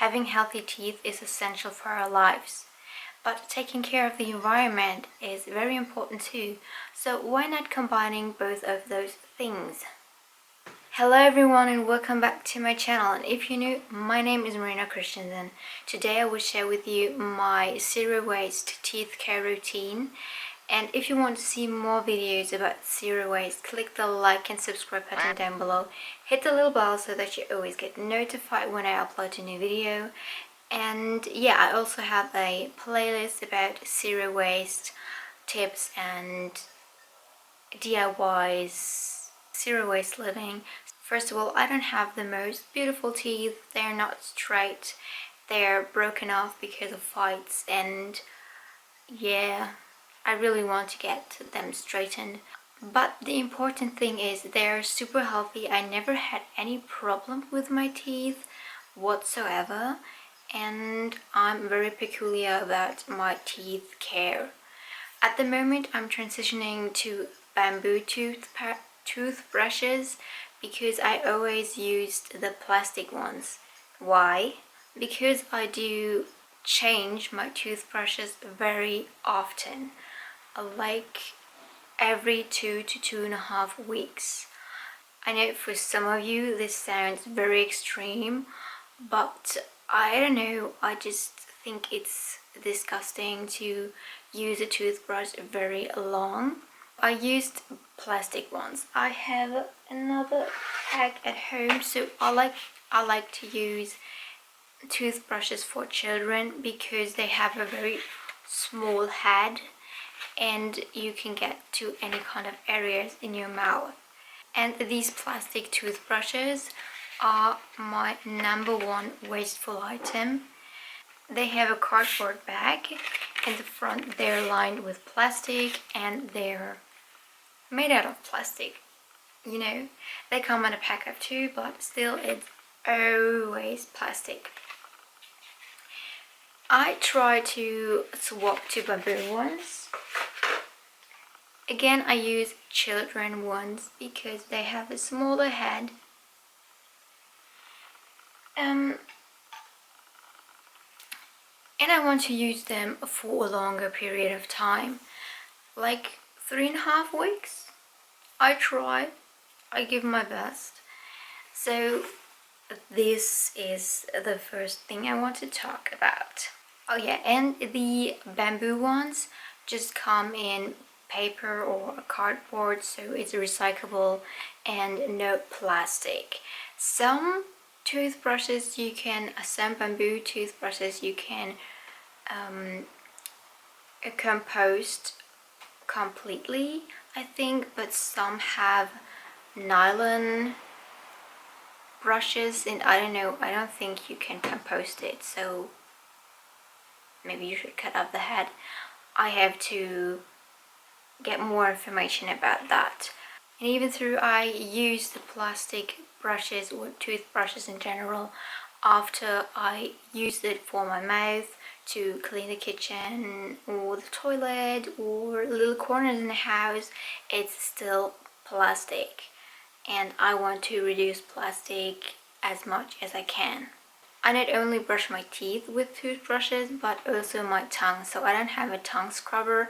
Having healthy teeth is essential for our lives, but taking care of the environment is very important too. So why not combining both of those things? Hello everyone and welcome back to my channel, and if you're new, my name is Marina Kristensen. Today I will share with you my zero waste teeth care routine, and if you want to see more videos about zero waste, click the like and subscribe button down below. Hit the little bell so that you always get notified when I upload a new video. And yeah, I also have a playlist about zero waste tips and DIYs, zero waste living. First of all, I don't have the most beautiful teeth. They're not straight. They're broken off because of fights, and yeah, I really want to get them straightened. But the important thing is they're super healthy. I never had any problem with my teeth whatsoever, and I'm very peculiar about my teeth care. At the moment, I'm transitioning to bamboo toothbrushes because I always used the plastic ones. Why? Because I do change my toothbrushes very often, like every 2 to 2.5 weeks. I know for some of you this sounds very extreme, but I don't know, I just think it's disgusting to use a toothbrush very long. I used plastic ones. I have another pack at home, so I like to use toothbrushes for children because they have a very small head and you can get to any kind of areas in your mouth. And these plastic toothbrushes are my #1 wasteful item. They have a cardboard bag. In the front they're lined with plastic and they're made out of plastic. You know, they come in a pack of 2, but still it's always plastic. I try to swap to bamboo ones. Again, I use children ones because they have a smaller head. And I want to use them for a longer period of time, like 3.5 weeks. I try, I give my best. So this is the first thing I want to talk about. Oh yeah, and the bamboo ones just come in paper or cardboard, so it's recyclable and no plastic. Some bamboo toothbrushes you can compost completely, I think, but some have nylon brushes and I don't know, I don't think you can compost it, so maybe you should cut off the head. I have to get more information about that. And even though I use the plastic brushes or toothbrushes in general after I used it for my mouth to clean the kitchen or the toilet or little corners in the house, it's still plastic, and I want to reduce plastic as much as I can. I not only brush my teeth with toothbrushes but also my tongue, so I don't have a tongue scrubber.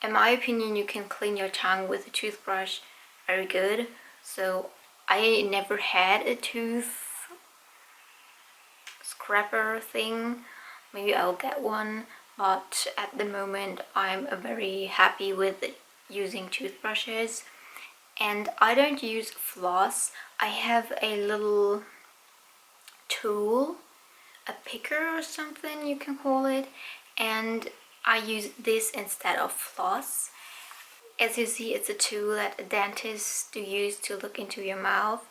In my opinion, you can clean your tongue with a toothbrush very good, so I never had a tooth scraper thing. Maybe I'll get one, but at the moment I'm very happy with using toothbrushes. And I don't use floss. I have a little tool, a picker or something you can call it, and I use this instead of floss. As you see, it's a tool that dentists do use to look into your mouth,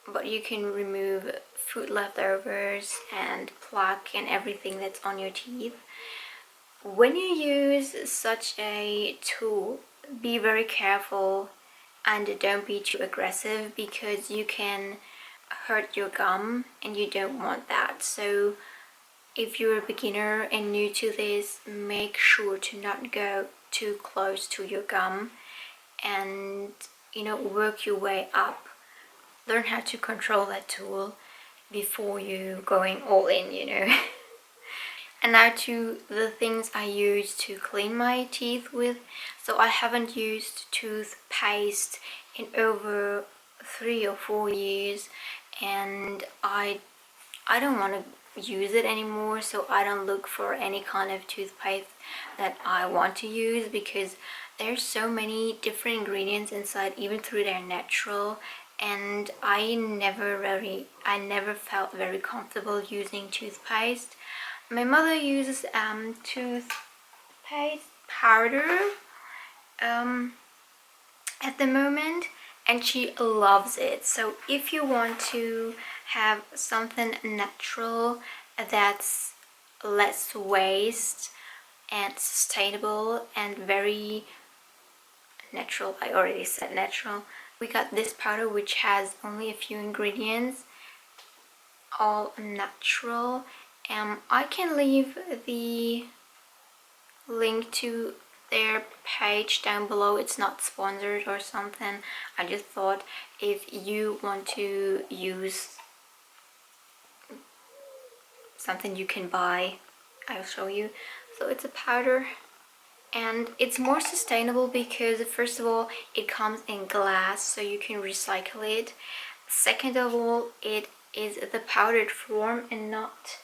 but you can remove food leftovers and plaque and everything that's on your teeth. When you use such a tool, be very careful and don't be too aggressive because you can hurt your gum and you don't want that. So if you're a beginner and new to this, make sure to not go too close to your gum and, you know, work your way up. Learn how to control that tool before you going all in, you know. And now to the things I use to clean my teeth with. So I haven't used toothpaste in over 3 or 4 years, and I don't want to use it anymore, so I don't look for any kind of toothpaste that I want to use, because there's so many different ingredients inside, even though they're natural, and I never felt very comfortable using toothpaste. My mother uses toothpaste powder at the moment, and she loves it. So if you want to have something natural that's less waste and sustainable and very natural, I already said natural, we got this powder which has only a few ingredients, all natural. I can leave the link to their page down below. It's not sponsored or something. I just thought if you want to use something you can buy, I'll show you. So it's a powder, and it's more sustainable because first of all it comes in glass, so you can recycle it. Second of all, it is the powdered form and not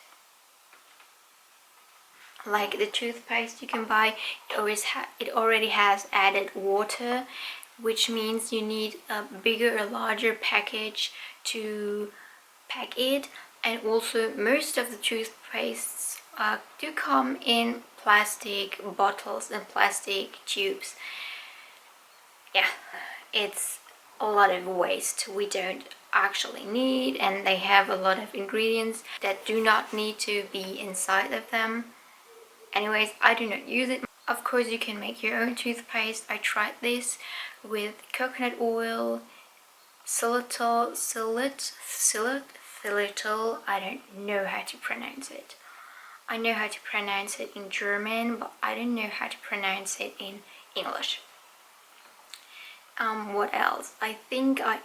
like the toothpaste you can buy. It already has added water, which means you need a bigger or larger package to pack it. And also most of the toothpastes do come in plastic bottles and plastic tubes. Yeah, it's a lot of waste we don't actually need, and they have a lot of ingredients that do not need to be inside of them. Anyways, I do not use it. Of course, you can make your own toothpaste. I tried this with coconut oil, xylitol, I don't know how to pronounce it. I know how to pronounce it in German, but I don't know how to pronounce it in English. What else? I think I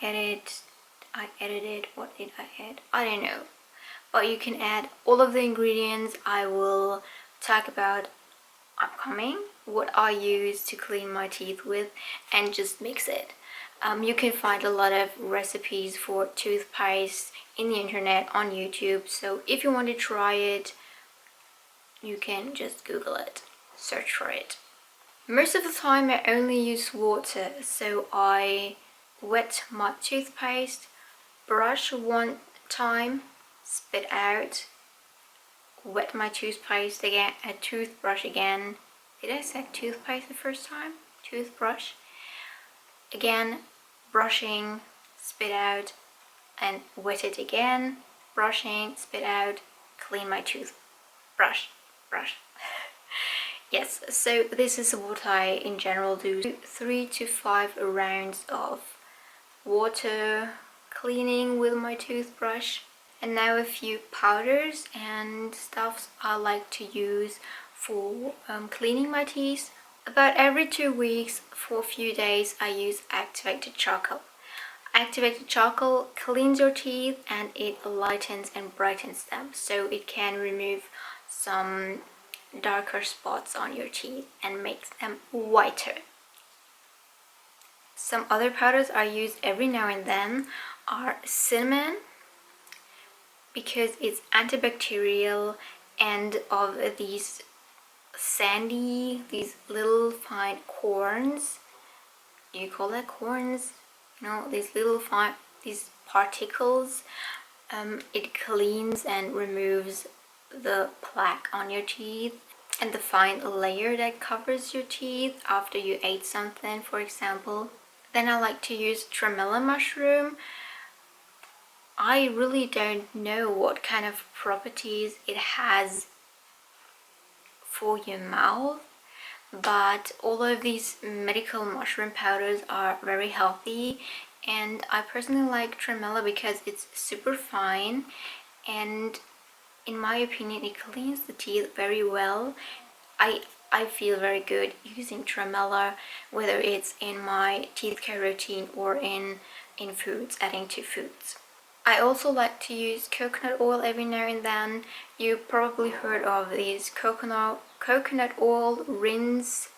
edited, what did I add? I don't know. But you can add all of the ingredients I will talk about upcoming, what I use to clean my teeth with, and just mix it. You can find a lot of recipes for toothpaste in the internet, on YouTube, so if you want to try it, you can just Google it, search for it. Most of the time I only use water, so I wet my toothpaste, brush one time, spit out, wet my toothpaste again, a toothbrush again. Did I say toothpaste the first time? Toothbrush. Again, brushing, spit out, and wet it again. Brushing, spit out, clean my toothbrush. Yes, so this is what I in general do. 3 to 5 rounds of water cleaning with my toothbrush. And now a few powders and stuffs I like to use for cleaning my teeth. About every 2 weeks for a few days I use activated charcoal. Activated charcoal cleans your teeth and it lightens and brightens them, so it can remove some darker spots on your teeth and makes them whiter. Some other powders I use every now and then are cinnamon, because it's antibacterial, and of these these little fine corns. Do you call that corns? No, these little fine, these particles. It cleans and removes the plaque on your teeth and the fine layer that covers your teeth after you ate something, for example. Then I like to use tremella mushroom. I really don't know what kind of properties it has for your mouth, but all of these medical mushroom powders are very healthy, and I personally like tremella because it's super fine, and in my opinion it cleans the teeth very well. I feel very good using tremella, whether it's in my teeth care routine or in foods, adding to foods. I also like to use coconut oil every now and then. You probably heard of these coconut oil rinse.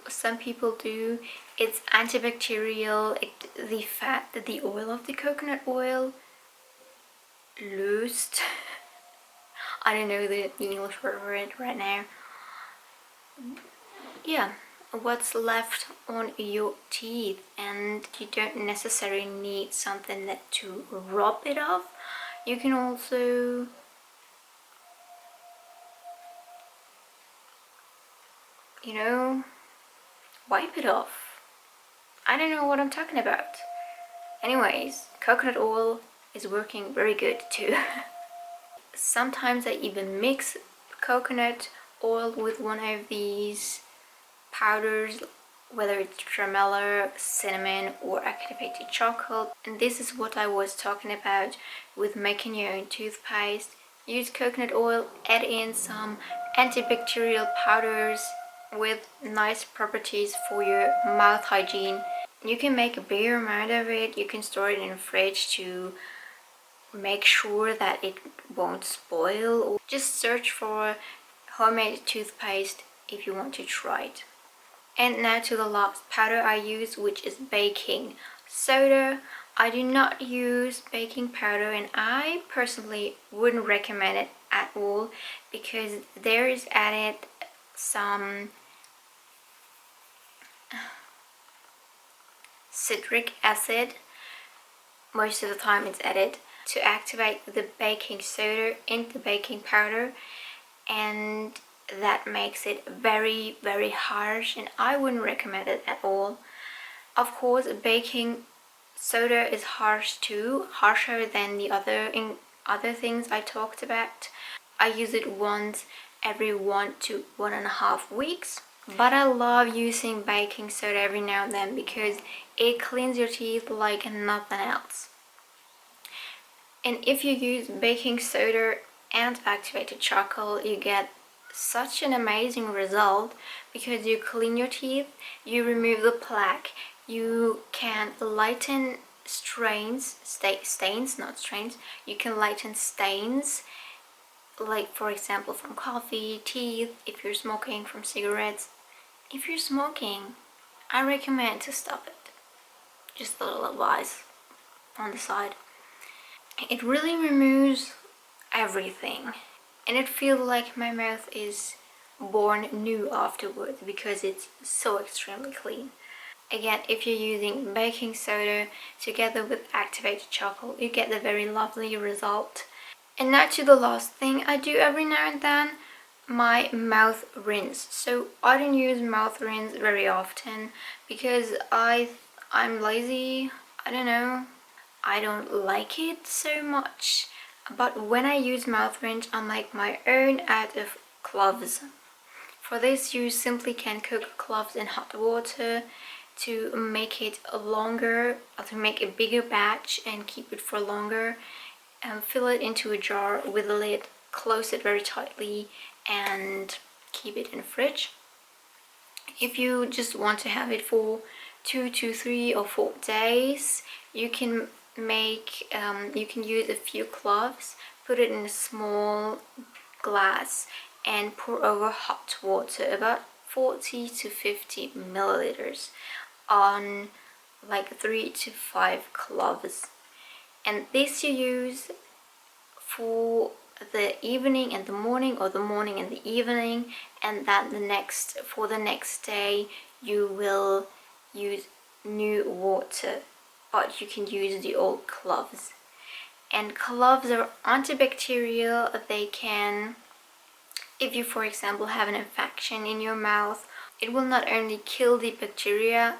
Some people do. It's antibacterial. The oil of the coconut oil loosed. I don't know the English word for it right now. Yeah, what's left on your teeth, and you don't necessarily need something that to rub it off. You can also wipe it off. I don't know what I'm talking about. Anyways, coconut oil is working very good too. Sometimes I even mix coconut oil with one of these powders, whether it's tremolo, cinnamon, or activated chocolate. And this is what I was talking about with making your own toothpaste. Use coconut oil, add in some antibacterial powders with nice properties for your mouth hygiene. You can make a bigger amount of it. You can store it in the fridge to make sure that it won't spoil, or just search for homemade toothpaste if you want to try it. And now to the last powder I use, which is baking soda. I do not use baking powder, and I personally wouldn't recommend it at all because there is added some citric acid. Most of the time it's added to activate the baking soda into baking powder, and that makes it very, very harsh, and I wouldn't recommend it at all. Of course, baking soda is harsh too, harsher than the other things I talked about. I use it once every 1 to 1.5 weeks. But I love using baking soda every now and then because it cleans your teeth like nothing else. And if you use baking soda and activated charcoal, you get such an amazing result because you clean your teeth, you remove the plaque, you can lighten stains, not strains. You can lighten stains, like for example from coffee, teeth, if you're smoking, from cigarettes. If you're smoking, I recommend to stop it. Just a little advice on the side. It really removes everything, and it feels like my mouth is born new afterwards because it's so extremely clean. Again, if you're using baking soda together with activated charcoal, you get a very lovely result. And now to the last thing I do every now and then, my mouth rinse. So I don't use mouth rinse very often because I'm lazy. I don't know, I don't like it so much. But when I use mouth rinse, I make my own out of cloves. For this, you simply can cook cloves in hot water to make it longer, or to make a bigger batch and keep it for longer. And fill it into a jar with a lid, close it very tightly, and keep it in the fridge. If you just want to have it for 2 to 3 or 4 days, you can use a few cloves, put it in a small glass, and pour over hot water, about 40 to 50 milliliters, on like 3 to 5 cloves. And this you use for the evening and the morning, or the morning and the evening, and then for the next day you will use new water, but you can use the old cloves. And cloves are antibacterial. They can, if you for example have an infection in your mouth, it will not only kill the bacteria,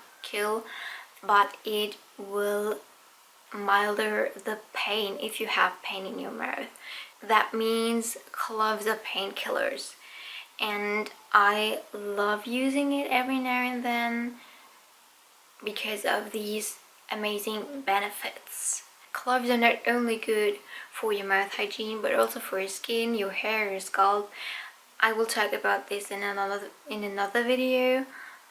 but it will milder the pain if you have pain in your mouth. That means cloves are painkillers, and I love using it every now and then because of these amazing benefits. Cloves are not only good for your mouth hygiene but also for your skin, your hair, your scalp. I will talk about this in another video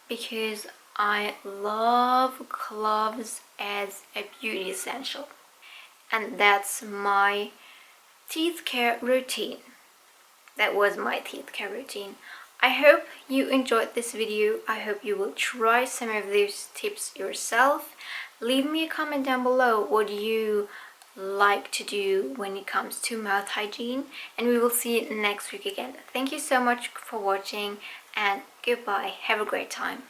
because I love cloves as a beauty essential. And that's my teeth care routine. That was my teeth care routine. I hope you enjoyed this video. I hope you will try some of these tips yourself. Leave me a comment down below what you like to do when it comes to mouth hygiene, and we will see you next week again. Thank you so much for watching, and goodbye. Have a great time.